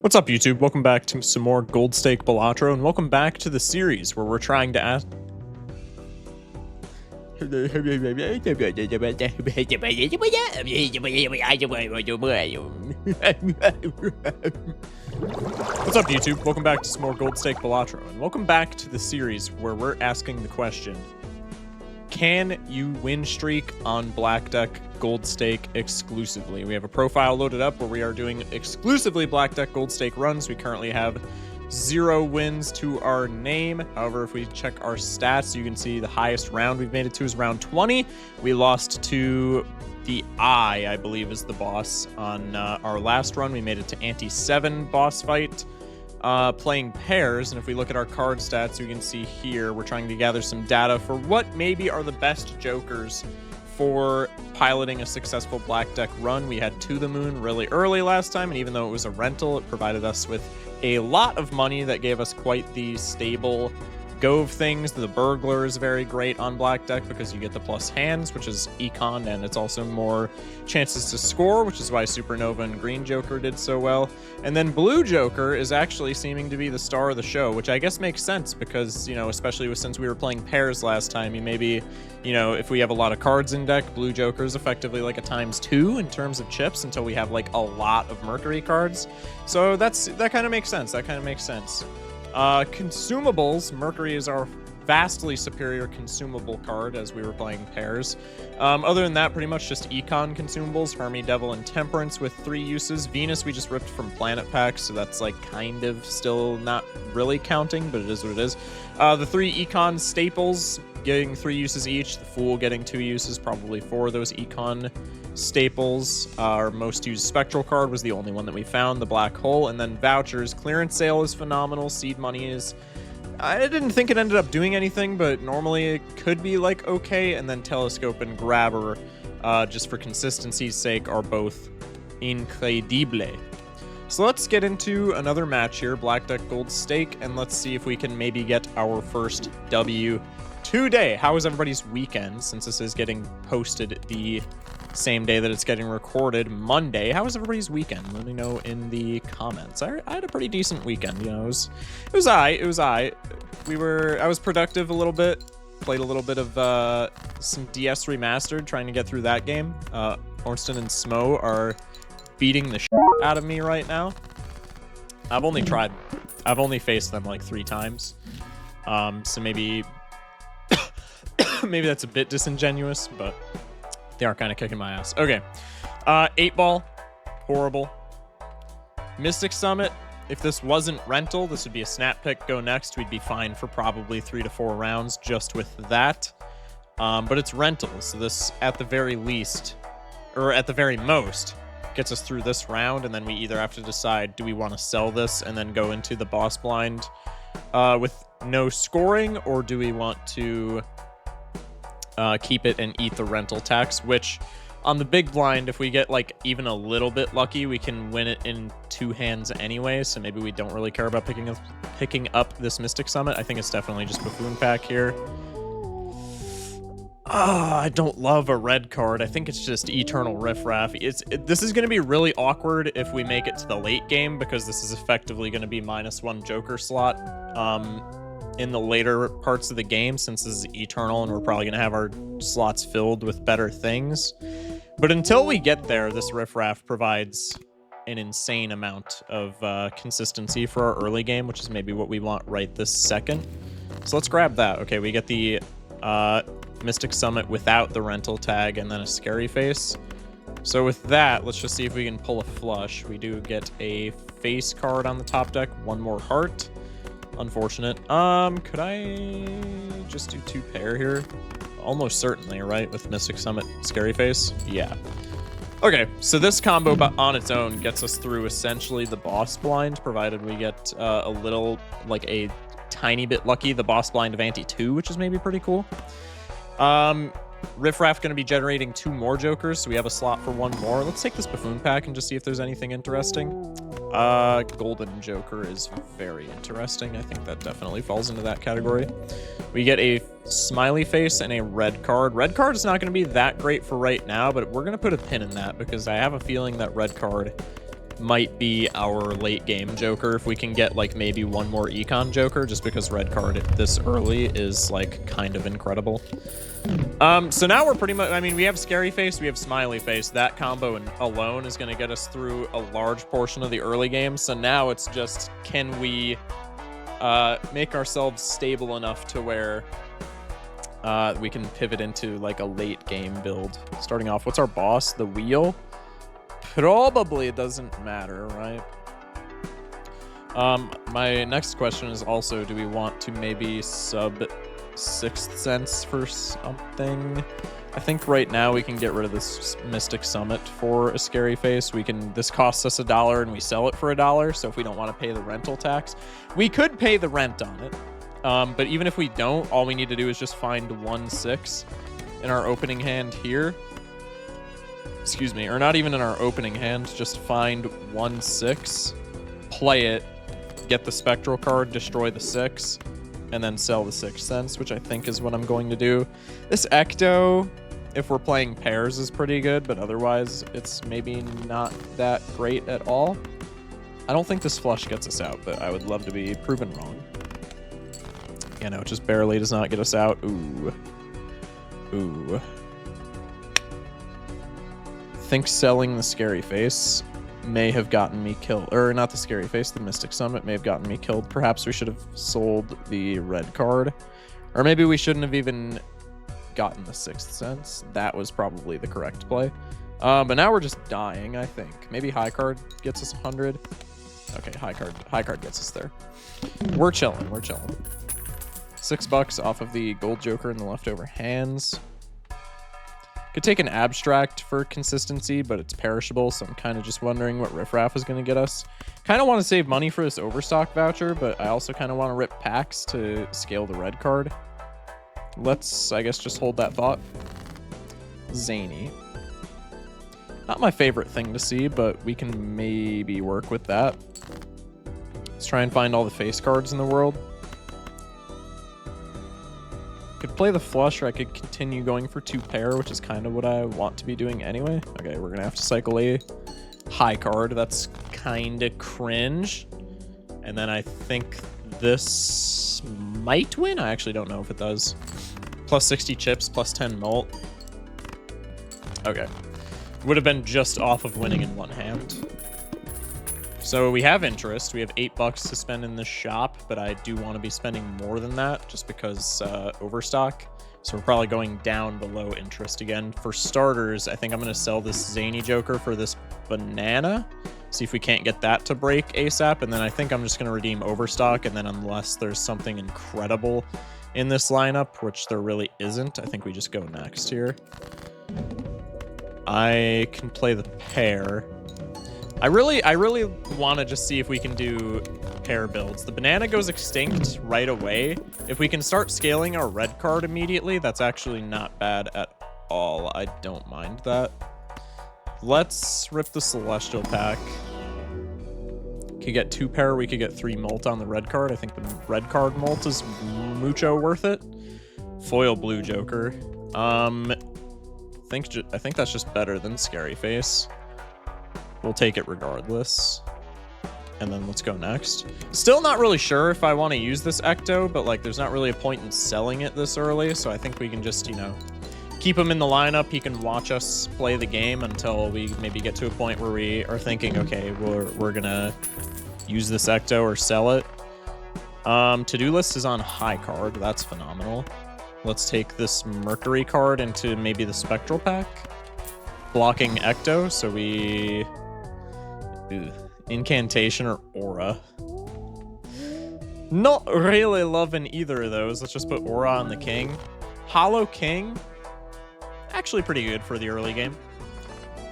What's up, YouTube? Welcome back to some more Gold Stake Balatro, and welcome back to the series where we're trying to ask... What's up, YouTube? Welcome back to some more Gold Stake Balatro, and welcome back to the series where we're asking the question, can you win streak on Black Deck Gold Stake exclusively? We have a profile loaded up where we are doing exclusively Black Deck Gold Stake runs. We currently have 0 wins to our name. However, if we check our stats, you can see the highest round we've made it to is round 20. We lost to the I believe, is the boss on our last run. We made it to Ante 7 boss fight. Playing pairs, and if we look at our card stats, you can see here we're trying to gather some data for what maybe are the best jokers for piloting a successful Black Deck run. We had To the Moon really early last time, and even though it was a rental, it provided us with a lot of money that gave us quite the stable go of things. The Burglar is very great on Black Deck because you get the plus hands, which is econ, and it's also more chances to score, which is why Supernova and Green Joker did so well. And then Blue Joker is actually seeming to be the star of the show, which I guess makes sense because, you know, especially since we were playing pairs last time, you maybe, you know, if we have a lot of cards in deck, Blue Joker is effectively like a ×2 in terms of chips until we have like a lot of Mercury cards. So that kind of makes sense. That kind of makes sense. Consumables, Mercury is our vastly superior consumable card as we were playing pairs. Other than that, pretty much just econ consumables, Hermie, Devil, and Temperance with 3 uses. Venus we just ripped from Planet Packs, so that's like kind of still not really counting, but it is what it is. The 3 econ staples getting 3 uses each, the Fool getting 2 uses, probably 4 of those econ staples. Our most used spectral card was the only one that we found, the Black Hole. And then vouchers, clearance sale is phenomenal. Seed money is, I didn't think it ended up doing anything, but normally it could be like okay. And then telescope and grabber, just for consistency's sake, are both incredible. So let's get into another match here, Black Deck Gold Stake, and let's see if we can maybe get our first W today. How was everybody's weekend, since this is getting posted the same day that it's getting recorded, Monday? How was everybody's weekend? Let me know in the comments. I had a pretty decent weekend, you know. It was alright. I was productive a little bit. Played a little bit of some DS Remastered, trying to get through that game. Ornston and Smo are beating the shit out of me right now. I've only faced them like 3 times. So maybe maybe that's a bit disingenuous, but they are kind of kicking my ass. Okay. 8 Ball, horrible. Mystic Summit, if this wasn't rental, this would be a snap pick, go next. We'd be fine for probably 3 to 4 rounds just with that. But it's rental, so this, at the very least, or at the very most, gets us through this round, and then we either have to decide, do we want to sell this and then go into the boss blind with no scoring, or do we want to keep it and eat the rental tax, which on the big blind, if we get like even a little bit lucky, we can win it in 2 hands anyway, so maybe we don't really care about picking up this Mystic Summit. I think it's definitely just Buffoon Pack here. I don't love a red card. I think it's just Eternal Riffraff. This is going to be really awkward if we make it to the late game, because this is effectively going to be -1 Joker slot in the later parts of the game, since this is Eternal and we're probably going to have our slots filled with better things. But until we get there, this Riffraff provides an insane amount of consistency for our early game, which is maybe what we want right this second. So let's grab that. Okay, we get the Mystic Summit without the rental tag and then a Scary Face. So with that, let's just see if we can pull a flush. We do get a face card on the top deck, 1 more heart. Unfortunate. Could I just do 2 pair here? Almost certainly, right? With Mystic Summit, Scary Face? Yeah. Okay, so this combo on its own gets us through essentially the boss blind, provided we get a little, like a tiny bit lucky, the boss blind of Ante 2, which is maybe pretty cool. Riffraff going to be generating 2 more Jokers, so we have a slot for 1 more. Let's take this Buffoon Pack and just see if there's anything interesting. Golden Joker is very interesting. I think that definitely falls into that category. We get a Smiley Face and a red card. Red card is not going to be that great for right now, but we're going to put a pin in that because I have a feeling that red card might be our late game joker if we can get like maybe one more econ joker, just because red card this early is like kind of incredible. So now we're pretty much, I mean, we have scary face, we have smiley face. That combo alone is going to get us through a large portion of the early game. So now it's just, can we make ourselves stable enough to where we can pivot into like a late game build. Starting off, what's our boss? The wheel? Probably doesn't matter, right? My next question is also, do we want to maybe sub 6th Sense for something? I think right now we can get rid of this Mystic Summit for a scary face. This costs us $1 and we sell it for $1. So if we don't want to pay the rental tax, we could pay the rent on it. But even if we don't, all we need to do is just find 1/6 in our opening hand here. Excuse me, or not even in our opening hand, just find 1/6, play it, get the spectral card, destroy the 6, and then sell the 6th Sense, which I think is what I'm going to do. This Ecto, if we're playing pairs, is pretty good, but otherwise it's maybe not that great at all. I don't think this flush gets us out, but I would love to be proven wrong. You know, it just barely does not get us out. Ooh. Ooh. I think selling the scary face may have gotten me killed, or not the scary face, the Mystic Summit may have gotten me killed. Perhaps we should have sold the red card, or maybe we shouldn't have even gotten the 6th Sense. That was probably the correct play. But now we're just dying, I think. Maybe high card gets us 100. Okay, high card gets us there. We're chilling, we're chilling. $6 off of the gold joker in the leftover hands. Could take an abstract for consistency, but it's perishable, so I'm kind of just wondering what riffraff is going to get us. Kind of want to save money for this overstock voucher, but I also kind of want to rip packs to scale the red card. Let's, I guess, just hold that thought. Zany. Not my favorite thing to see, but we can maybe work with that. Let's try and find all the face cards in the world. Could play the flush, or I could continue going for 2 pair, which is kind of what I want to be doing anyway. Okay, we're gonna have to cycle a high card. That's kind of cringe. And then I think this might win. I actually don't know if it does. Plus 60 chips, plus 10 mult. Okay. Would have been just off of winning in one hand. So we have interest. We have $8 to spend in this shop, but I do want to be spending more than that just because overstock. So we're probably going down below interest again. For starters, I think I'm going to sell this Zany Joker for this banana. See if we can't get that to break ASAP. And then I think I'm just going to redeem overstock. And then unless there's something incredible in this lineup, which there really isn't, I think we just go next here. I can play the pair. I really want to just see if we can do pair builds. The banana goes extinct right away. If we can start scaling our red card immediately, that's actually not bad at all. I don't mind that. Let's rip the Celestial pack. Could get 2 pair, we could get 3 mult on the red card. I think the red card mult is mucho worth it. Foil blue joker. I think that's just better than scary face. We'll take it regardless. And then let's go next. Still not really sure if I want to use this Ecto, but like there's not really a point in selling it this early. So I think we can just, you know, keep him in the lineup. He can watch us play the game until we maybe get to a point where we are thinking, okay, we're gonna use this Ecto or sell it. To-do list is on high card. That's phenomenal. Let's take this Mercury card into maybe the Spectral pack. Blocking Ecto, so we... Incantation or Aura. Not really loving either of those. Let's just put Aura on the King. Hollow King. Actually pretty good for the early game.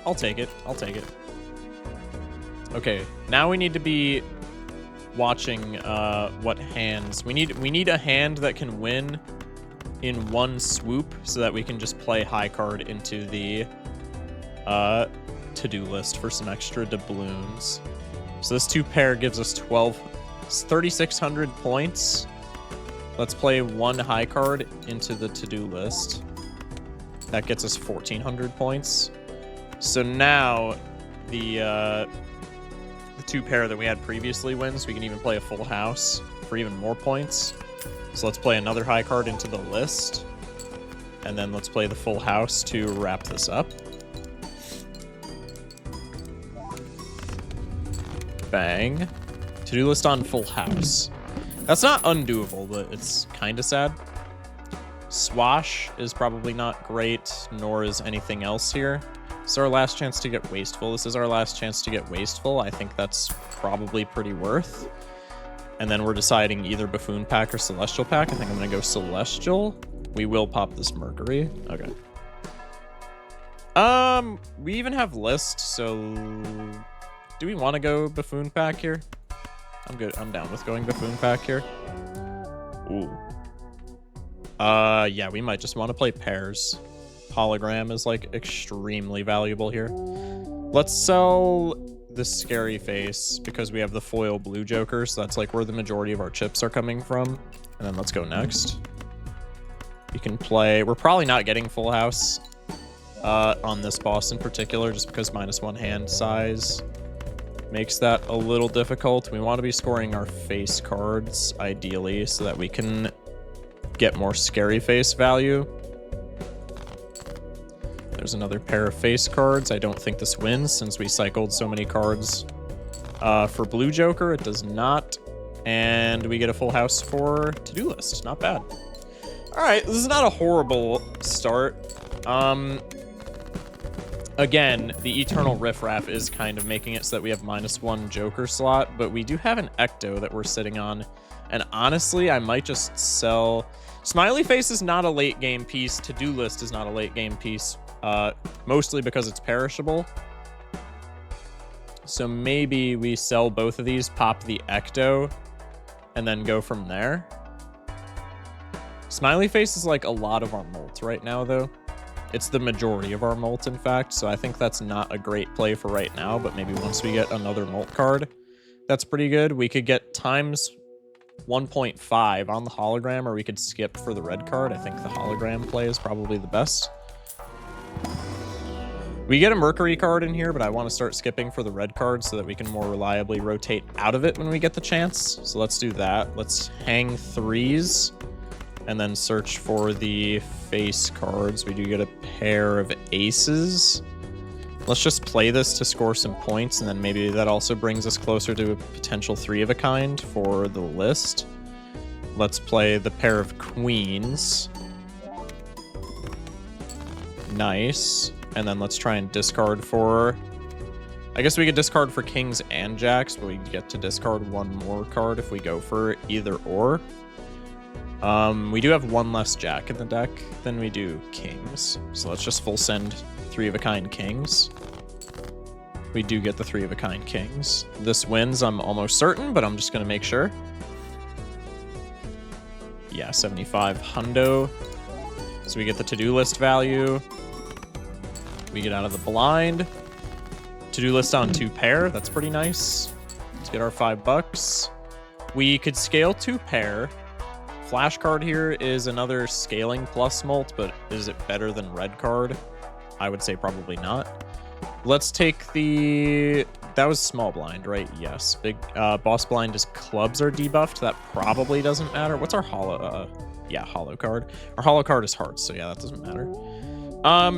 I'll take it. I'll take it. Okay, now we need to be watching what hands. We need a hand that can win in one swoop so that we can just play high card into the to-do list for some extra doubloons. So this 2 pair gives us 3,600 points. Let's play 1 high card into the to-do list. That gets us 1,400 points. So now the two pair that we had previously wins. We can even play a full house for even more points. So let's play another high card into the list. And then let's play the full house to wrap this up. Bang. To-do list on full house. That's not undoable, but it's kind of sad. Swash is probably not great, nor is anything else here. This is our last chance to get wasteful. This is our last chance to get wasteful. I think that's probably pretty worth. And then we're deciding either Buffoon Pack or Celestial Pack. I think I'm going to go Celestial. We will pop this Mercury. Okay. We even have list, so do we want to go Buffoon Pack here? I'm good. I'm down with going Buffoon Pack here. Ooh. Yeah, we might just want to play pairs. Hologram is like extremely valuable here. Let's sell this Scary Face because we have the foil blue Joker, so that's like where the majority of our chips are coming from. And then let's go next. You can play... We're probably not getting full house on this boss in particular, just because -1 hand size makes that a little difficult. We want to be scoring our face cards, ideally, so that we can get more Scary Face value. There's another pair of face cards. I don't think this wins since we cycled so many cards for blue Joker. It does not. And we get a full house for to-do list. Not bad. All right, this is not a horrible start. Again, the Eternal Riffraff is kind of making it so that we have -1 Joker slot, but we do have an Ecto that we're sitting on. And honestly, I might just sell... Smiley Face is not a late game piece. To-do list is not a late game piece, mostly because it's perishable. So maybe we sell both of these, pop the Ecto, and then go from there. Smiley Face is like a lot of our molt right now, though. It's the majority of our molt, in fact, so I think that's not a great play for right now, but maybe once we get another molt card, that's pretty good. We could get times 1.5 on the hologram, or we could skip for the red card. I think the hologram play is probably the best. We get a Mercury card in here, but I want to start skipping for the red card so that we can more reliably rotate out of it when we get the chance. So let's do that. Let's hang 3s and then search for the face cards. We do get a pair of aces. Let's just play this to score some points, and then maybe that also brings us closer to a potential 3 of a kind for the list. Let's play the pair of queens. Nice. And then let's try and discard for... I guess we could discard for kings and jacks, but we get to discard one more card if we go for either or. We do have one less jack in the deck than we do kings. So let's just full send 3 of a kind kings. We do get the 3 of a kind kings. This wins, I'm almost certain, but I'm just going to make sure. Yeah, 75 hundo. So we get the to-do list value. We get out of the blind. To-do list on 2 pair. That's pretty nice. Let's get our $5. We could scale 2 pair. Flash card here is another scaling plus molt, but is it better than red card? I would say probably not. Let's take the... That was small blind, right? Yes. Big boss blind is clubs are debuffed. That probably doesn't matter. What's our hollow? Yeah, hollow card. Our hollow card is hearts, so yeah, that doesn't matter.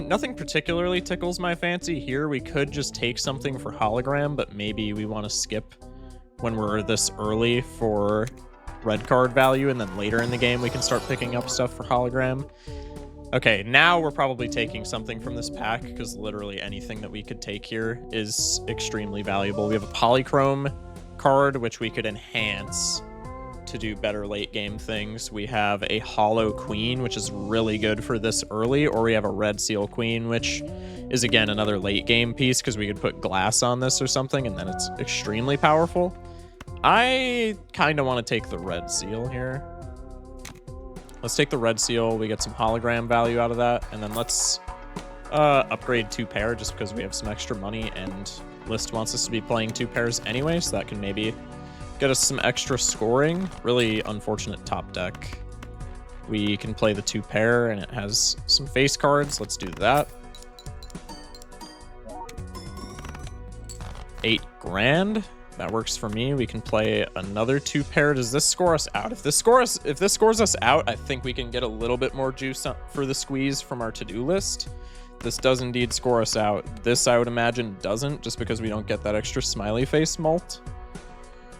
Nothing particularly tickles my fancy here. We could just take something for hologram, but maybe we want to skip when we're this early for red card value, and then later in the game we can start picking up stuff for hologram. Okay, now we're probably taking something from this pack, because literally anything that we could take here is extremely valuable. We have a polychrome card, which we could enhance to do better late game things. We have a hollow queen, which is really good for this early, or we have a red seal queen, which is again another late game piece because we could put glass on this or something, and then it's extremely powerful. I kind of want to take the red seal here. Let's take the red seal. We get some hologram value out of that, and then let's upgrade 2 pair just because we have some extra money, and List wants us to be playing 2 pairs anyway, so that can maybe get us some extra scoring. Really unfortunate top deck. We can play the 2 pair, and it has some face cards. Let's do that. 8 grand. That works for me. We can play another 2-pair. Does this score us out? If this scores us out, I think we can get a little bit more juice for the squeeze from our to-do list. This does indeed score us out. This, I would imagine, doesn't, just because we don't get that extra smiley face mult.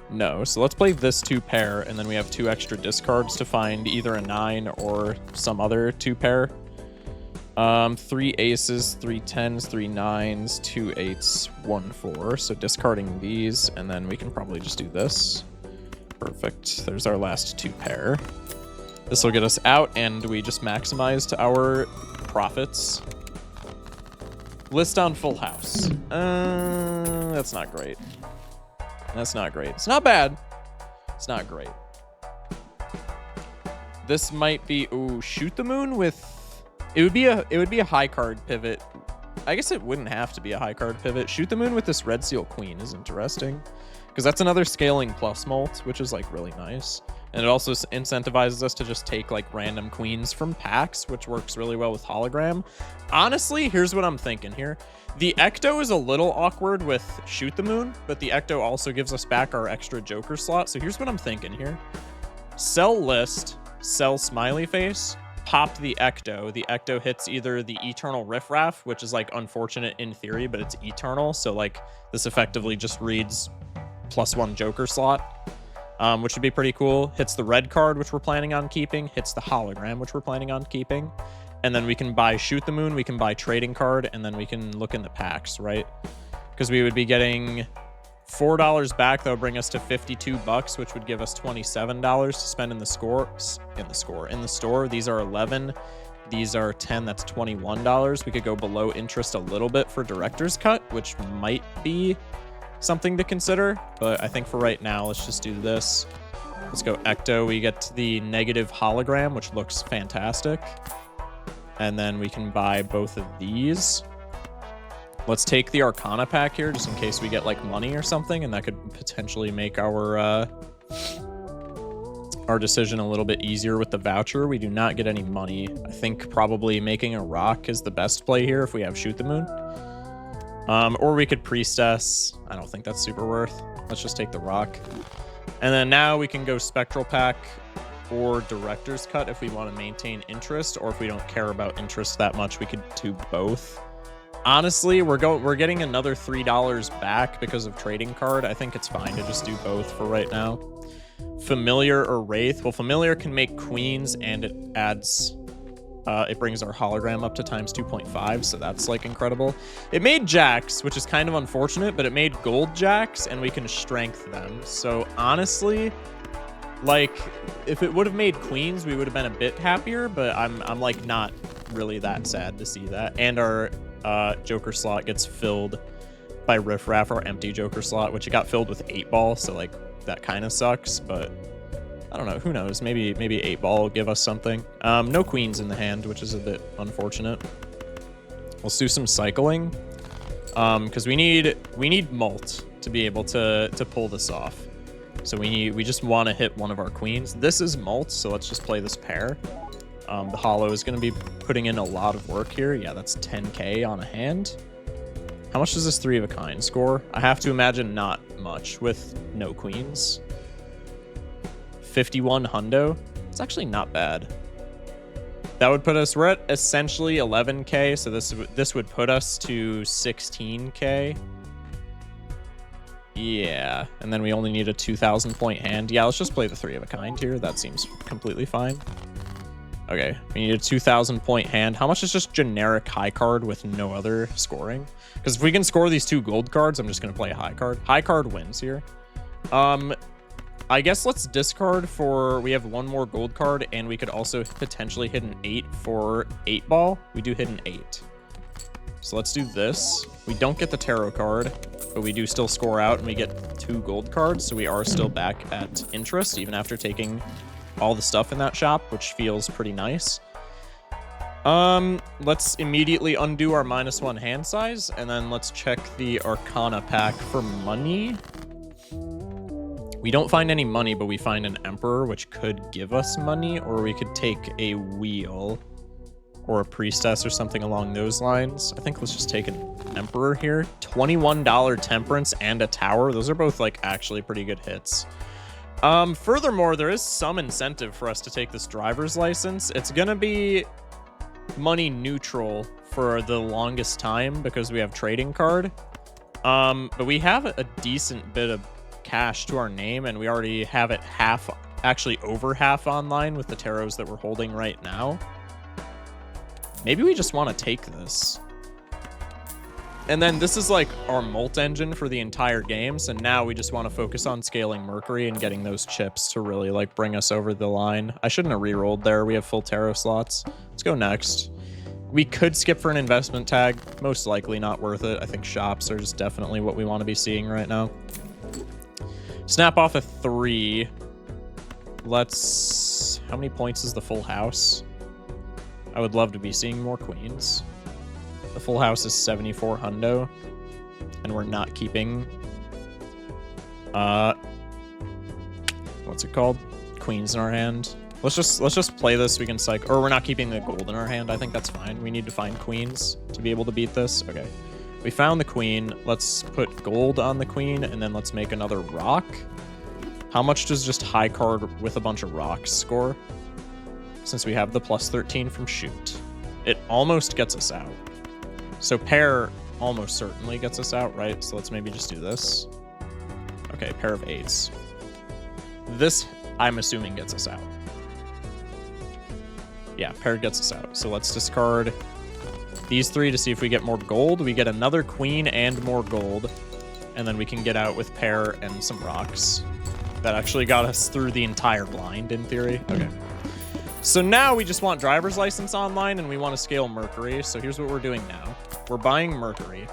No, so let's play this 2-pair, and then we have 2 extra discards to find either a 9 or some other 2-pair. 3 aces, 3 10s, 3 9s, 2 8s, 1 4. So discarding these, and then we can probably just do this. Perfect. There's our last 2-pair. This will get us out, and we just maximized our profits. List on full house. That's not great. That's not great. It's not bad. It's not great. This might be, ooh, shoot the moon with, it would be a high card pivot. I guess it wouldn't have to be a high card pivot. Shoot the moon with this red seal queen is interesting, because that's another scaling plus mult, which is like really nice. And it also incentivizes us to just take like random queens from packs, which works really well with hologram. Honestly, here's what I'm thinking here. The Ecto is a little awkward with shoot the moon, but the Ecto also gives us back our extra Joker slot. So here's what I'm thinking here. Sell list, sell smiley face, pop the Ecto. The Ecto hits either the Eternal Riffraff, which is like unfortunate in theory, but it's eternal. So like this effectively just reads +1 Joker slot. Which would be pretty cool. Hits the red card, which we're planning on keeping. Hits the hologram, which we're planning on keeping. And then we can buy Shoot the Moon, we can buy Trading Card, and then we can look in the packs, right? Because we would be getting $4 back. That would bring us to $52, which would give us $27 to spend in the store. These are 11. These are 10. That's $21. We could go below interest a little bit for Director's Cut, which might be something to consider, but I think for right now, let's just do this. Let's go Ecto. We get the negative hologram, which looks fantastic. And then we can buy both of these. Let's take the Arcana pack here, just in case we get like money or something, and that could potentially make our decision a little bit easier with the voucher. We do not get any money. I think probably making a rock is the best play here if we have Shoot the Moon. Or we could Priestess. I don't think that's super worth. Let's just take the rock. And then now we can go Spectral Pack or Director's Cut if we want to maintain interest, or if we don't care about interest that much, we could do both. Honestly, we're getting another $3 back because of Trading Card. I think it's fine to just do both for right now. Familiar or Wraith. Well, Familiar can make queens, and it adds... it brings our hologram up to times 2.5, so that's like incredible. It made jacks, which is kind of unfortunate, but it made gold jacks, and we can strength them. So honestly, like if it would have made queens, we would have been a bit happier, but I'm like not really that sad to see that. And our Joker slot gets filled by Riffraff, our empty Joker slot, which it got filled with 8-ball, so like that kind of sucks, but I don't know. Who knows? Maybe 8-ball will give us something. No queens in the hand, which is a bit unfortunate. Let's do some cycling, because we need mult to be able to pull this off. So we just want to hit one of our queens. This is mult, so let's just play this pair. The holo is going to be putting in a lot of work here. Yeah, that's 10k on a hand. How much does this 3 of a kind score? I have to imagine not much with no queens. 51 hundo. It's actually not bad. That would put us, we're at essentially 11k, so this would put us to 16k. Yeah, and then we only need a 2,000 point hand. Yeah, let's just play the 3 of a kind here. That seems completely fine. Okay, we need a 2,000 point hand. How much is just generic high card with no other scoring? Because if we can score these 2 gold cards, I'm just going to play a high card. High card wins here. I guess let's discard for... We have 1 more gold card, and we could also potentially hit an 8 for 8-ball. We do hit an 8. So let's do this. We don't get the tarot card, but we do still score out, and we get 2 gold cards, so we are still back at interest, even after taking all the stuff in that shop, which feels pretty nice. Let's immediately undo our -1 hand size, and then let's check the Arcana pack for money. We don't find any money, but we find an Emperor, which could give us money, or we could take a wheel. or a priestess or something along those lines. I think let's just take an emperor here. $21 temperance and a tower. Those are both like actually pretty good hits. Furthermore, there is some incentive for us to take this driver's license. It's gonna be money neutral for the longest time because we have trading card. But we have a decent bit of cash to our name, and we already have it half, actually over half online with the tarots that we're holding right now. Maybe we just want to take this. And then this is like our molt engine for the entire game, so now we just want to focus on scaling Mercury and getting those chips to really like bring us over the line. I shouldn't have re-rolled there. We have full tarot slots. Let's go next. We could skip for an investment tag. Most likely not worth it. I think shops are just definitely what we want to be seeing right now. Snap off a 3. Let's... How many points is the full house? I would love to be seeing more queens. The full house is 74 hundo, and we're not keeping what's it called? Queens in our hand. Let's just play this. We can cycle, or we're not keeping the gold in our hand. I think that's fine. We need to find queens to be able to beat this. Okay. We found the queen. Let's put gold on the queen, and then let's make another rock. How much does just high card with a bunch of rocks score? Since we have the plus 13 from shoot. It almost gets us out. So pair almost certainly gets us out, right? So let's maybe just do this. Okay, pair of 8s. This, I'm assuming, gets us out. Yeah, pair gets us out. So let's discard these 3 to see if we get more gold. We get another queen and more gold. And then we can get out with pair and some rocks. That actually got us through the entire blind, in theory. Okay. So now we just want driver's license online, and we want to scale Mercury. So here's what we're doing now. We're buying Mercury.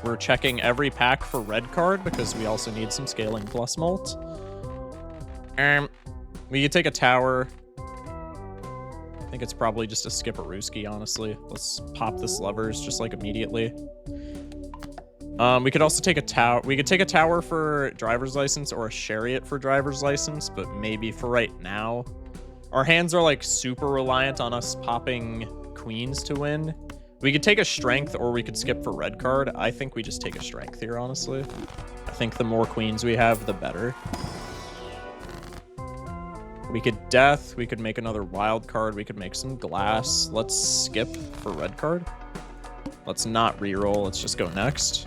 We're checking every pack for red card, because we also need some scaling plus molt. We could take a tower. I think it's probably just a skip-a-rooski, honestly. Let's pop this levers just like immediately. We could also take a tower. We could take a tower for driver's license or a chariot for driver's license, but maybe for right now. Our hands are like super reliant on us popping queens to win. We could take a strength, or we could skip for red card. I think we just take a strength here, honestly. I think the more queens we have, the better. We could death. We could make another wild card. We could make some glass. Let's skip for red card. Let's not reroll. Let's just go next.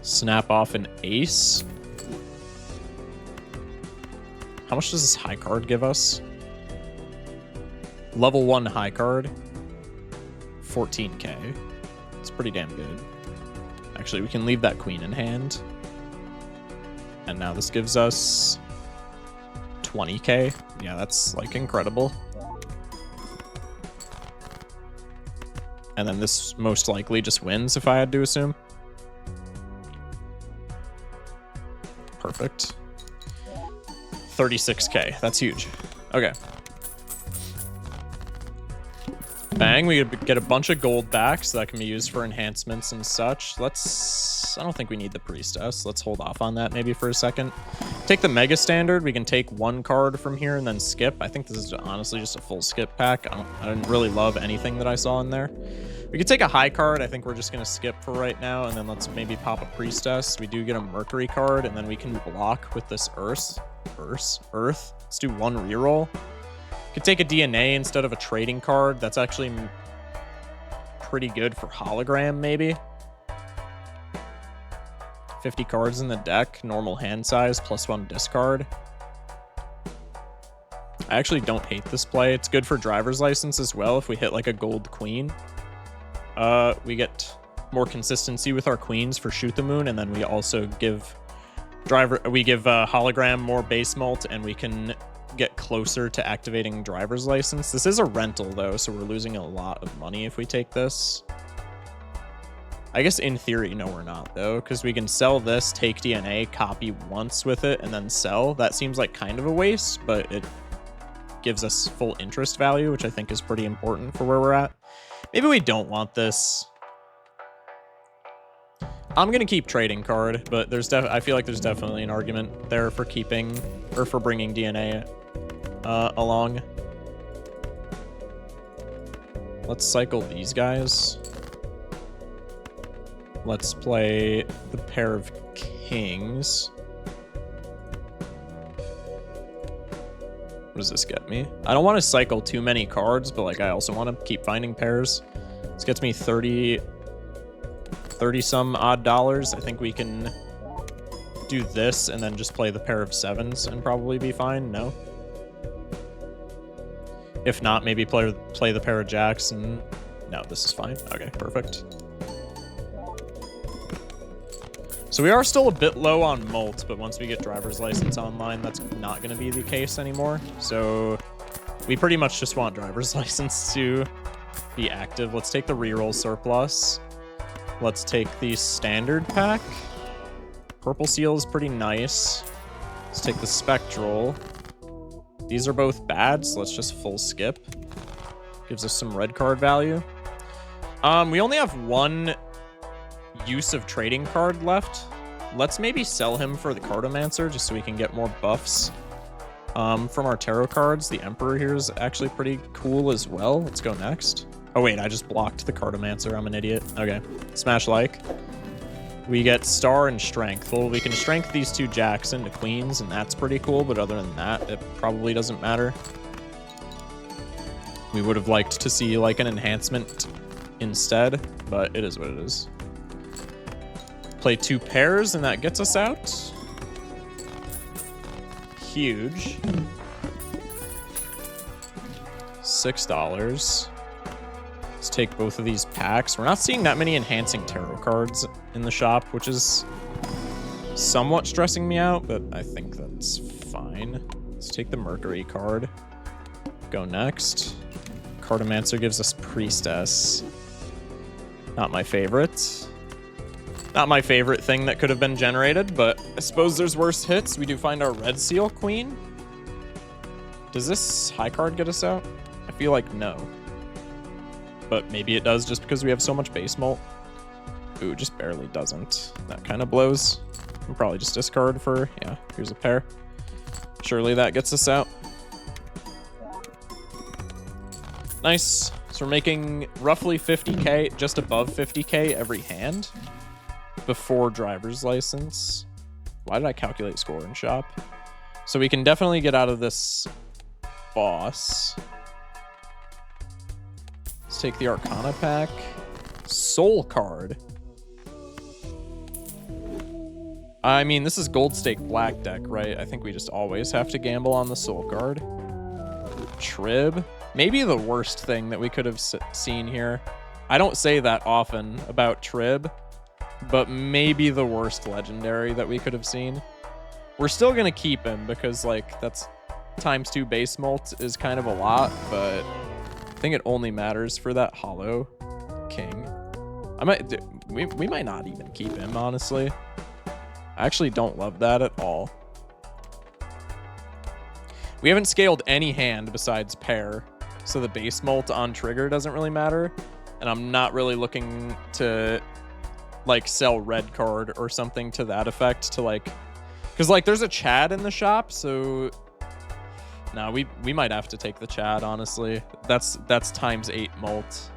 Snap off an ace. How much does this high card give us? Level 1 high card. 14k. It's pretty damn good. Actually, we can leave that queen in hand. And now this gives us 20k. Yeah, that's like incredible. And then this most likely just wins, if I had to assume. Perfect. 36k. That's huge. Okay. Bang. We get a bunch of gold back, so that can be used for enhancements and such. Let's... I don't think we need the priestess. Let's hold off on that maybe for a second. Take the mega standard. We can take 1 card from here and then skip. I think this is honestly just a full skip pack. I didn't really love anything that I saw in there. We could take a high card. I think we're just going to skip for right now, and then let's maybe pop a priestess. We do get a Mercury card, and then we can block with this Earth. Let's do 1 reroll. Could take a DNA instead of a trading card. That's actually pretty good for hologram, maybe. 50 cards in the deck, normal hand size, +1 discard. I actually don't hate this play. It's good for driver's license as well if we hit like a gold queen. We get more consistency with our queens for shoot the moon, and then we also give hologram more base molt, and we can get closer to activating driver's license. This is a rental though, so we're losing a lot of money if we take this. I guess in theory, no, we're not though, because we can sell this, take DNA, copy once with it, and then sell. That seems like kind of a waste, but it gives us full interest value, which I think is pretty important for where we're at. Maybe we don't want this. I'm gonna keep trading card, but I feel like there's definitely an argument there for keeping, or for bringing DNA along. Let's cycle these guys. Let's play the pair of kings. What does this get me? I don't want to cycle too many cards, but like I also want to keep finding pairs. This gets me 30 some odd dollars. I think we can do this and then just play the pair of sevens and probably be fine. No. If not, maybe play the pair of jacks and no, this is fine. Okay, perfect. So we are still a bit low on Molt, but once we get driver's license online, that's not going to be the case anymore. So we pretty much just want driver's license to be active. Let's take the reroll surplus. Let's take the standard pack. Purple seal is pretty nice. Let's take the spectral. These are both bad, so let's just full skip. Gives us some red card value. We only have one use of trading card left. Let's maybe sell him for the Cartomancer just so we can get more buffs from our tarot cards. The Emperor here is actually pretty cool as well. Let's go next. Oh wait, I just blocked the Cartomancer. I'm an idiot. Okay, smash like. We get star and strength. Well, we can strength these two jacks into queens, and that's pretty cool, but other than that, it probably doesn't matter. We would have liked to see like an enhancement instead, but it is what it is. Play two pairs, and that gets us out. Huge. $6. Let's take both of these packs. We're not seeing that many enhancing tarot cards in the shop, which is somewhat stressing me out, but I think that's fine. Let's take the Mercury card. Go next. Cartomancer gives us Priestess. Not my favorite. Not my favorite thing that could have been generated, but I suppose there's worse hits. We do find our Red Seal Queen. Does this high card get us out? I feel like no. But maybe it does just because we have so much base molt. Ooh, just barely doesn't. That kind of blows. We'll probably just discard for, yeah, here's a pair. Surely that gets us out. Nice. So we're making roughly 50k, just above 50k every hand before driver's license. Why did I calculate score in shop? So we can definitely get out of this boss. Let's take the Arcana pack. Soul card. I mean, this is Gold Stake Black deck, right? I think we just always have to gamble on the Soul card. Trib. Maybe the worst thing that we could have seen here. I don't say that often about Trib, but maybe the worst legendary that we could have seen. We're still going to keep him because, like, that's ×2 base molt is kind of a lot, but I think it only matters for that Hollow King. We might not even keep him, honestly. I actually don't love that at all. We haven't scaled any hand besides pair, so the base molt on trigger doesn't really matter, and I'm not really looking to like sell red card or something to that effect to like, because like there's a Chad in the shop, so no, we might have to take the Chad, honestly. That's ×8 molt.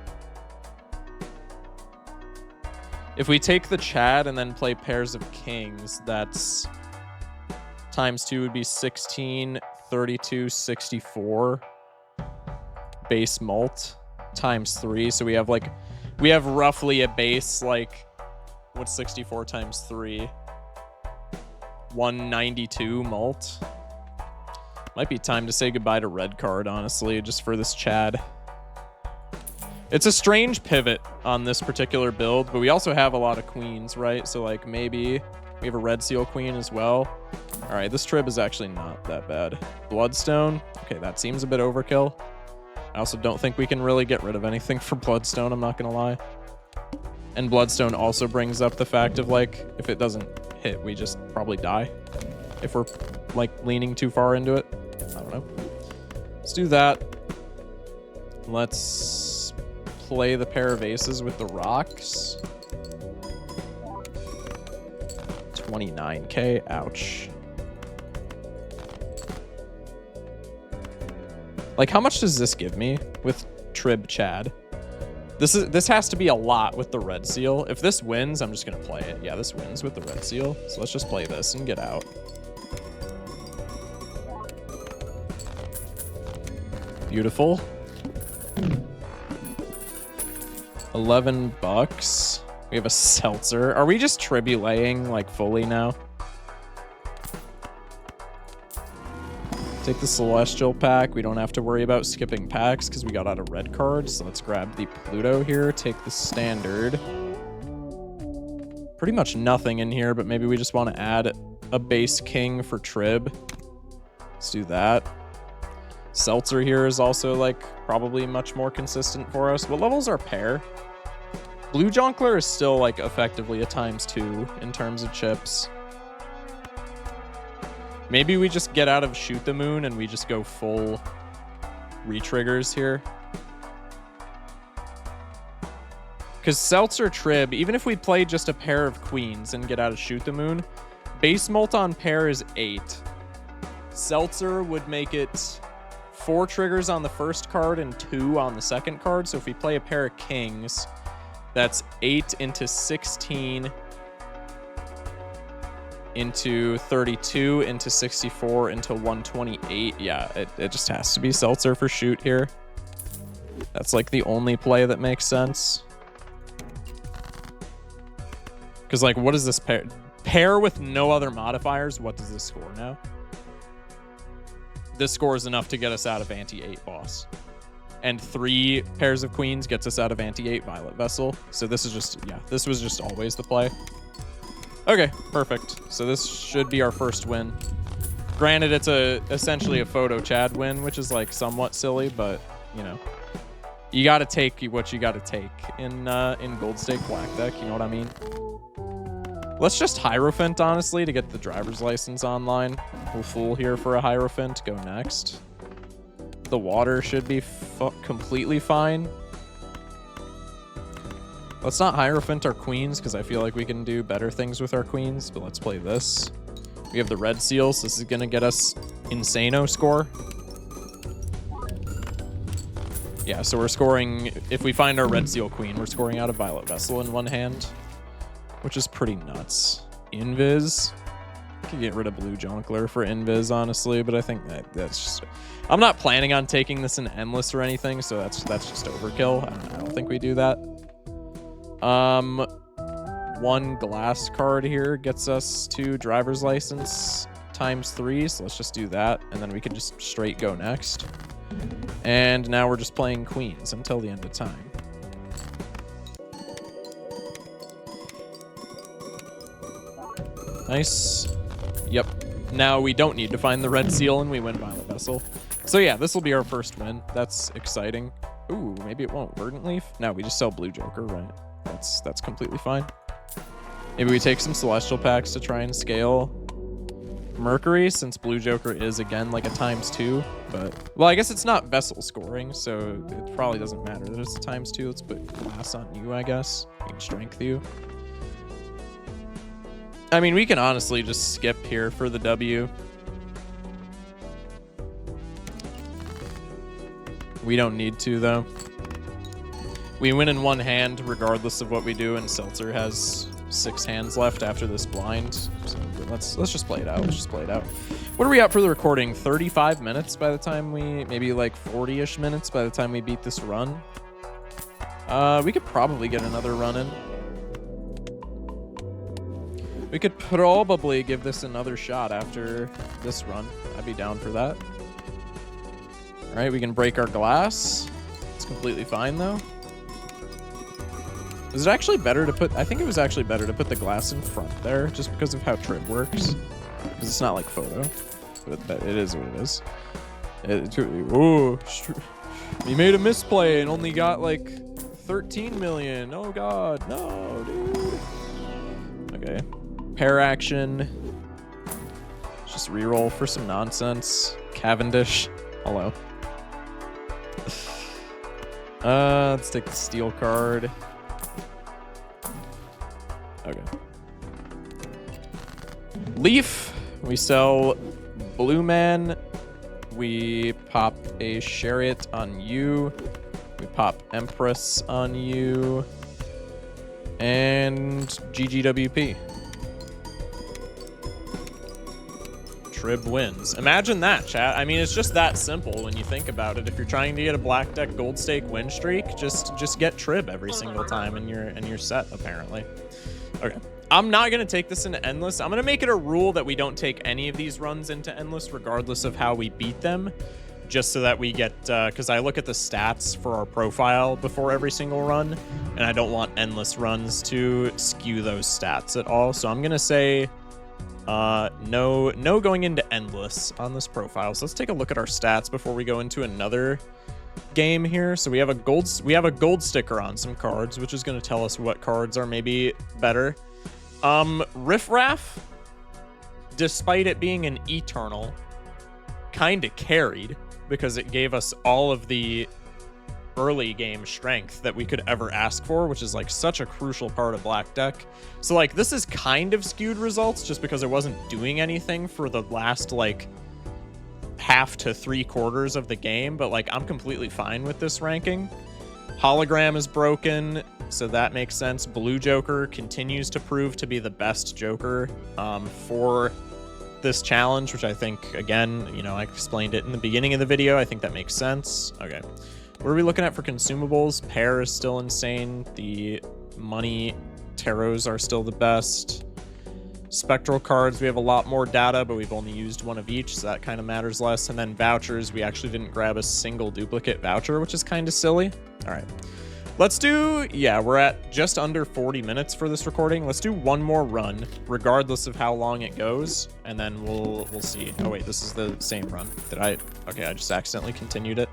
If we take the Chad and then play pairs of kings, that's ×2 would be 16, 32, 64 base molt ×3. So we have roughly a base, like, what's 64 times 3? 192 molt. Might be time to say goodbye to red card, honestly, just for this Chad. It's a strange pivot on this particular build, but we also have a lot of queens, right? So like maybe we have a red seal queen as well. All right, this Trib is actually not that bad. Bloodstone. Okay, that seems a bit overkill. I also don't think we can really get rid of anything for Bloodstone, I'm not gonna lie. And Bloodstone also brings up the fact of like, if it doesn't hit, we just probably die. If we're like leaning too far into it. I don't know. Let's do that. Let's play the pair of aces with the rocks. 29k, ouch. Like, how much does this give me with Trib Chad? This has to be a lot with the red seal. If this wins, I'm just gonna play it. Yeah, this wins with the red seal. So let's just play this and get out. Beautiful. $11. We have a seltzer. Are we just tribulaying like fully now? Take the Celestial pack. We don't have to worry about skipping packs because we got out a red card. So let's grab the Pluto here. Take the standard. Pretty much nothing in here, but maybe we just want to add a base king for Trib. Let's do that. Seltzer here is also like probably much more consistent for us. What level's our pair? Blue Jonkler is still like effectively a ×2 in terms of chips. Maybe we just get out of Shoot the Moon and we just go full re-triggers here. Because Seltzer Trib, even if we play just a pair of queens and get out of Shoot the Moon, base mult on pair is 8. Seltzer would make it 4 triggers on the first card and 2 on the second card. So if we play a pair of kings, that's 8 into 16 into 32 into 64 into 128. Yeah, it just has to be Seltzer for shoot here. That's like the only play that makes sense. Because like, what is this pair? Pair with no other modifiers, what does this score now? This score is enough to get us out of ante-8 boss. And 3 pairs of queens gets us out of ante-8 Violet Vessel. So this is just, yeah, this was just always the play. Okay, perfect. So this should be our first win. Granted, it's essentially a photo Chad win, which is like somewhat silly, but you know, you got to take what you got to take in Gold Stake Black Deck. You know what I mean? Let's just Hierophant, honestly, to get the driver's license online. We'll fool here for a Hierophant. Go next. The water should be completely fine. Let's not Hierophant our queens, because I feel like we can do better things with our queens, but let's play this. We have the red seal, so this is going to get us Insano score. Yeah, so we're scoring, if we find our red seal queen, we're scoring out a Violet Vessel in one hand, which is pretty nuts. Invis. Could get rid of Blue Jonkler for Invis, honestly, but I think that's just... I'm not planning on taking this in Endless or anything, so that's just overkill. I don't think we do that. 1 glass card here gets us to driver's license ×3, so let's just do that, and then we can just straight go next. And now we're just playing queens until the end of time. Nice. Yep. Now we don't need to find the red seal and we win Violet Vessel. So yeah, this will be our first win. That's exciting. Ooh, maybe it won't. Verdant Leaf? No, we just sell Blue Joker, right? That's completely fine. Maybe we take some Celestial packs to try and scale Mercury, since Blue Joker is, again, like a ×2. But, well, I guess it's not Vessel scoring, so it probably doesn't matter that it's a ×2. Let's put glass on you, I guess. We can strength you. I mean, we can honestly just skip here for the W. We don't need to, though. We win in one hand regardless of what we do, and Seltzer has 6 hands left after this blind. So let's just play it out. Let's just play it out. What are we at for the recording? 35 minutes by the time we... Maybe like 40-ish minutes by the time we beat this run. We could probably get another run in. We could probably give this another shot after this run. I'd be down for that. All right, we can break our glass. It's completely fine, though. Is it actually better to put... I think it was actually better to put the glass in front there, just because of how Trib works. Because it's not like photo. But it is what it is. Oh, we made a misplay and only got like 13 million. Oh, God. No, dude. Okay. Pair action. Just reroll for some nonsense. Cavendish. Hello. Let's take the steel card. Okay. Leaf. We sell Blue Man. We pop a Chariot on you. We pop Empress on you. And GGWP. Trib wins. Imagine that, chat. I mean, it's just that simple when you think about it. If you're trying to get a black deck gold stake win streak, just get Trib every single time and you're set, apparently. Okay. I'm not going to take this into endless. I'm going to make it a rule that we don't take any of these runs into endless, regardless of how we beat them, just so that we get, because I look at the stats for our profile before every single run, and I don't want endless runs to skew those stats at all. So I'm going to say no going into endless on this profile. So let's take a look at our stats before we go into another game here. So we have a gold sticker on some cards, which is going to tell us what cards are maybe better. Riff Raff, despite it being an eternal, kind of carried because it gave us all of the early game strength that we could ever ask for, which is like such a crucial part of black deck. So like this is kind of skewed results just because it wasn't doing anything for the last like half to 3/4 of the game, but like I'm completely fine with this ranking. Hologram is broken, so that makes sense. Blue Joker continues to prove to be the best Joker for this challenge, which I think, again, you know, I explained it in the beginning of the video. I think that makes sense. Okay. What are we looking at for consumables? Pear is still insane. The money tarots are still the best. Spectral cards, we have a lot more data, but we've only used one of each, so that kind of matters less. And then vouchers, we actually didn't grab a single duplicate voucher, which is kind of silly. All right. Let's do, yeah, we're at just under 40 minutes for this recording. Let's do one more run, regardless of how long it goes, and then we'll see. Oh wait, this is the same run. Okay, I just accidentally continued it.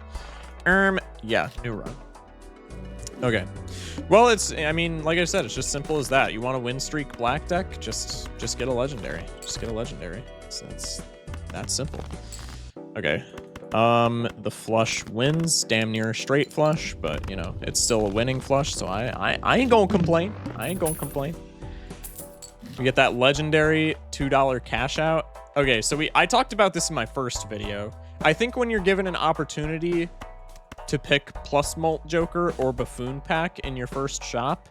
Yeah, new run. Okay. Well, I mean, like I said, it's just simple as that. You want to win streak black deck? Just get a legendary. Just get a legendary. So that's simple. Okay. The flush wins, damn near a straight flush, but you know, it's still a winning flush, so I ain't gonna complain. I ain't gonna complain. We get that legendary $2 cash out. Okay, so I talked about this in my first video. I think when you're given an opportunity to pick plus mult Joker or buffoon pack in your first shop,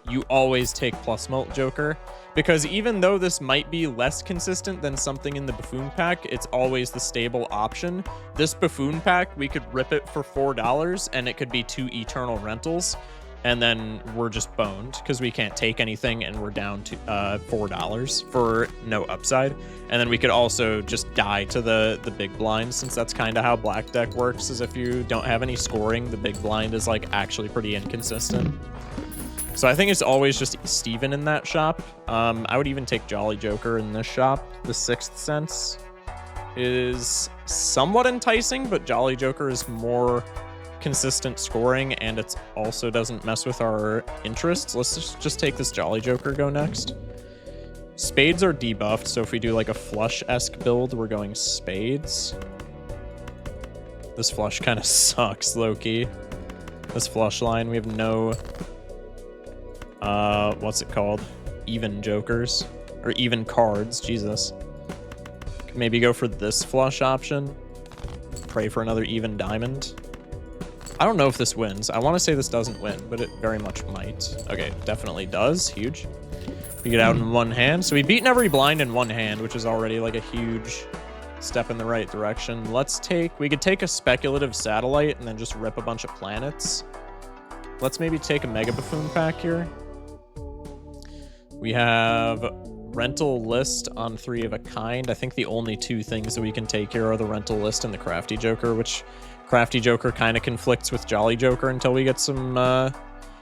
you always take plus mult Joker, because even though this might be less consistent than something in the buffoon pack, it's always the stable option. This buffoon pack, we could rip it for $4 and it could be 2 eternal rentals, and then we're just boned because we can't take anything and we're down to $4 for no upside. And then we could also just die to the big blind, since that's kind of how black deck works, is if you don't have any scoring, the big blind is like actually pretty inconsistent. So I think it's always just Steven in that shop. I would even take Jolly Joker in this shop. The Sixth Sense is somewhat enticing, but Jolly Joker is more consistent scoring, and it also doesn't mess with our interests. Let's just take this Jolly Joker go next. Spades are debuffed, so if we do like a flush-esque build, we're going spades. This flush kind of sucks, low-key. This flush line, we have no... what's it called? Even jokers. Or even cards, Jesus. Could maybe go for this flush option. Pray for another even diamond. I don't know if this wins. I want to say this doesn't win, but it very much might. Okay, definitely does. Huge. We get out in one hand. So we've beaten every blind in one hand, which is already like a huge step in the right direction. We could take a speculative satellite and then just rip a bunch of planets. Let's maybe take a Mega Buffoon pack here. We have rental list on 3 of a kind. I think the only 2 things that we can take here are the rental list and the Crafty Joker, which Crafty Joker kind of conflicts with Jolly Joker until we get some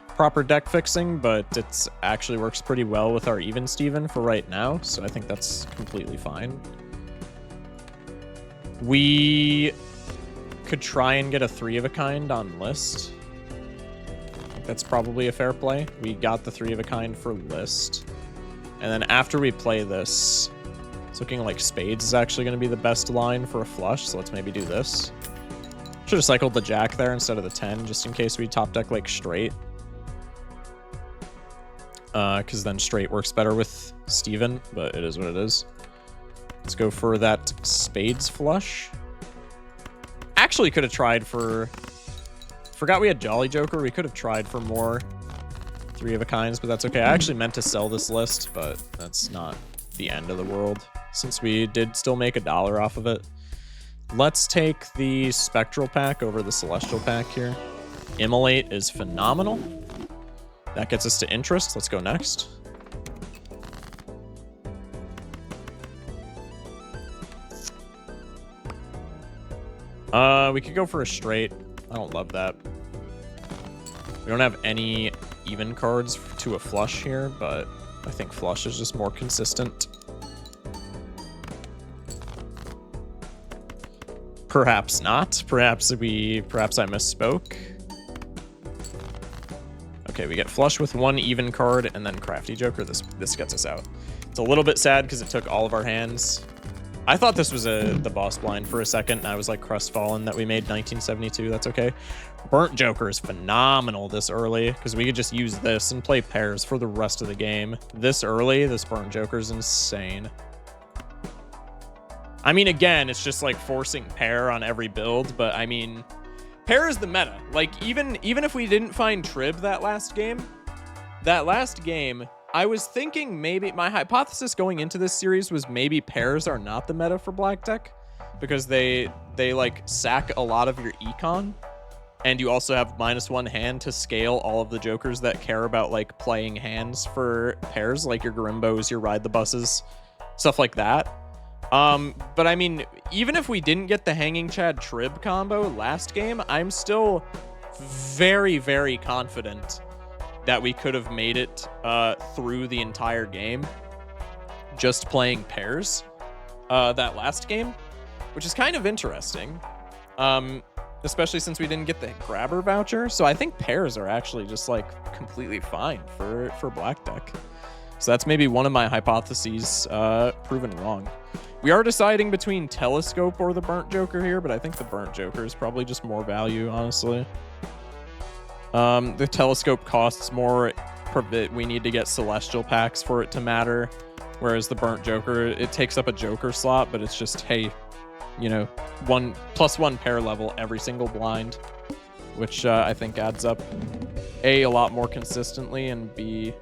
proper deck fixing, but it actually works pretty well with our Even Steven for right now, so I think that's completely fine. We could try and get a 3 of a kind on list. That's probably a fair play. We got the 3 of a kind for list. And then after we play this, it's looking like spades is actually going to be the best line for a flush, so let's maybe do this. Should have cycled the jack there instead of the 10, just in case we top deck like straight. Because then straight works better with Steven, but it is what it is. Let's go for that spades flush. Actually could have tried for Forgot we had Jolly Joker. We could have tried for more 3 of a kinds, but that's okay. I actually meant to sell this list, but that's not the end of the world since we did still make $1 off of it. Let's take the Spectral pack over the Celestial pack here. Immolate is phenomenal. That gets us to interest. Let's go next. We could go for a straight. I don't love that. We don't have any even cards to a flush here, but I think flush is just more consistent. Perhaps not. Perhaps I misspoke. Okay, we get flush with 1 even card and then Crafty Joker. This gets us out. It's a little bit sad because it took all of our hands. I thought this was the boss blind for a second, and I was like crestfallen that we made 1972. That's okay. Burnt Joker is phenomenal this early because we could just use this and play pairs for the rest of the game. This early, this Burnt Joker is insane. I mean, again, it's just like forcing pair on every build, but I mean, pair is the meta. Like, even if we didn't find Trib that last game, I was thinking maybe my hypothesis going into this series was maybe pairs are not the meta for Black Deck because they like sack a lot of your econ, and you also have -1 hand to scale all of the jokers that care about like playing hands for pairs, like your Garimbos, your Ride the Buses, stuff like that. But I mean, even if we didn't get the Hanging Chad Trib combo last game, I'm still very, very confident that we could have made it through the entire game just playing pairs that last game, which is kind of interesting, especially since we didn't get the grabber voucher. So I think pairs are actually just like completely fine for Black Deck. So that's maybe one of my hypotheses proven wrong. We are deciding between Telescope or the Burnt Joker here, but I think the Burnt Joker is probably just more value, honestly. The Telescope costs more. We need to get Celestial packs for it to matter. Whereas the Burnt Joker, it takes up a Joker slot, but it's just, hey, you know, +1 pair level every single blind, which I think adds up, A, lot more consistently, and B,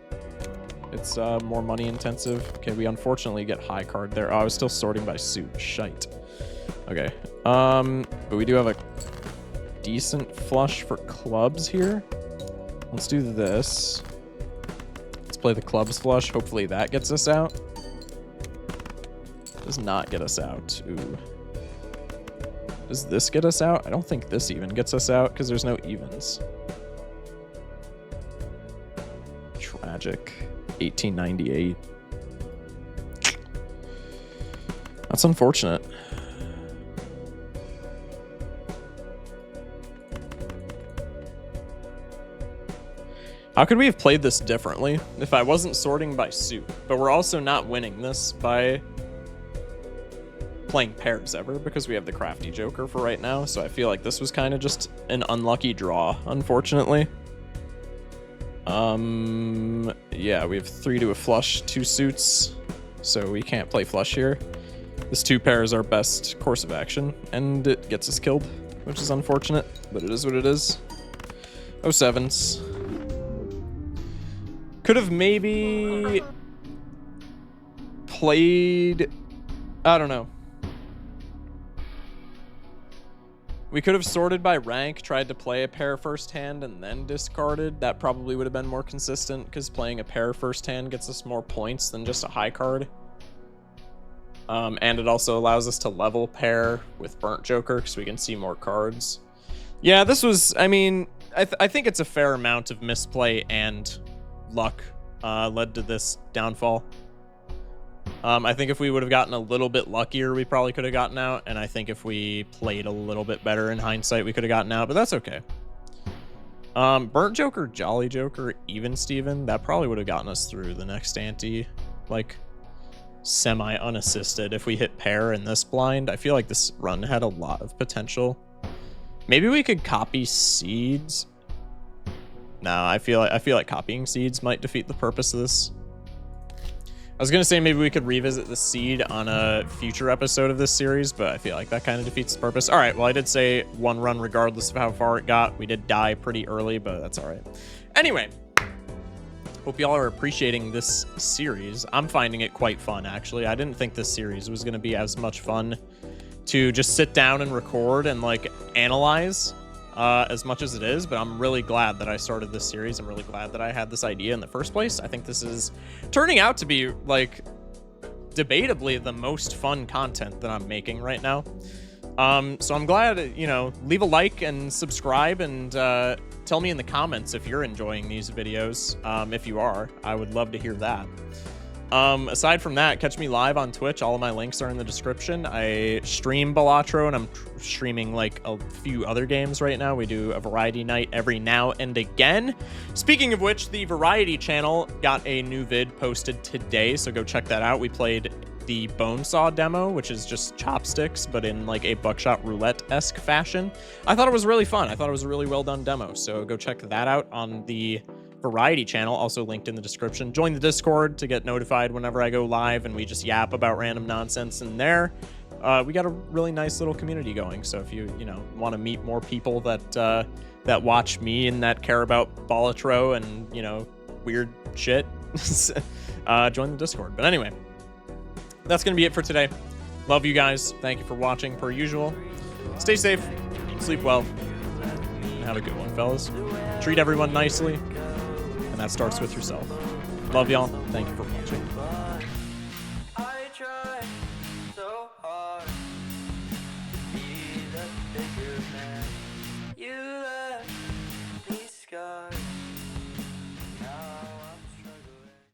it's more money intensive. Okay, we unfortunately get high card there. Oh, I was still sorting by suit. Shite. Okay. But we do have a decent flush for clubs here. Let's do this. Let's play the clubs flush. Hopefully that gets us out. Does not get us out. Ooh. Does this get us out? I don't think this even gets us out because there's no evens. Tragic. 1898. That's unfortunate. How could we have played this differently if I wasn't sorting by suit? But we're also not winning this by playing pairs ever because we have the Crafty Joker for right now. So I feel like this was kind of just an unlucky draw, unfortunately. Yeah, we have 3 to a flush, 2 suits, so we can't play flush here. This 2 pair is our best course of action, and it gets us killed, which is unfortunate, but it is what it is. 07s. Could have maybe played, I don't know. We could have sorted by rank, tried to play a pair first hand, and then discarded. That probably would have been more consistent, because playing a pair first hand gets us more points than just a high card. And it also allows us to level pair with Burnt Joker, because we can see more cards. Yeah, this was, I mean, I think it's a fair amount of misplay and luck led to this downfall. I think if we would have gotten a little bit luckier, we probably could have gotten out. And I think if we played a little bit better in hindsight, we could have gotten out, but that's okay. Burnt Joker, Jolly Joker, Even Steven, that probably would have gotten us through the next ante, like semi-unassisted. If we hit pair in this blind, I feel like this run had a lot of potential. Maybe we could copy Seeds. No, I feel like copying Seeds might defeat the purpose of this. I was gonna say maybe we could revisit the seed on a future episode of this series, but I feel like that kind of defeats the purpose. All right, well, I did say 1 run regardless of how far it got. We did die pretty early, but that's all right. Anyway, hope y'all are appreciating this series. I'm finding it quite fun, actually. I didn't think this series was gonna be as much fun to just sit down and record and like analyze as much as it is, but I'm really glad that I started this series. I'm really glad that I had this idea in the first place. I think this is turning out to be like debatably the most fun content that I'm making right now. So I'm glad, you know, leave a like and subscribe, and tell me in the comments if you're enjoying these videos. If you are, I would love to hear that. Aside from that, catch me live on Twitch. All of my links are in the description. I stream Balatro, and I'm streaming like a few other games right now. We do a variety night every now and again. Speaking of which, the variety channel got a new vid posted today, so go check that out. We played the Bonesaw demo, which is just chopsticks, but in like a buckshot roulette-esque fashion. I thought it was really fun. I thought it was a really well done demo, so go check that out on the variety channel, also linked in the description. Join the Discord to get notified whenever I go live, and we just yap about random nonsense in there. We got a really nice little community going, so if you want to meet more people that that watch me and that care about Balatro and weird shit, join the Discord. But anyway, that's gonna be it for today. Love you guys. Thank you for watching per usual. Stay safe, sleep well, and have a good one, fellas. Treat everyone nicely, and that starts with yourself. Love y'all. Thank you for watching.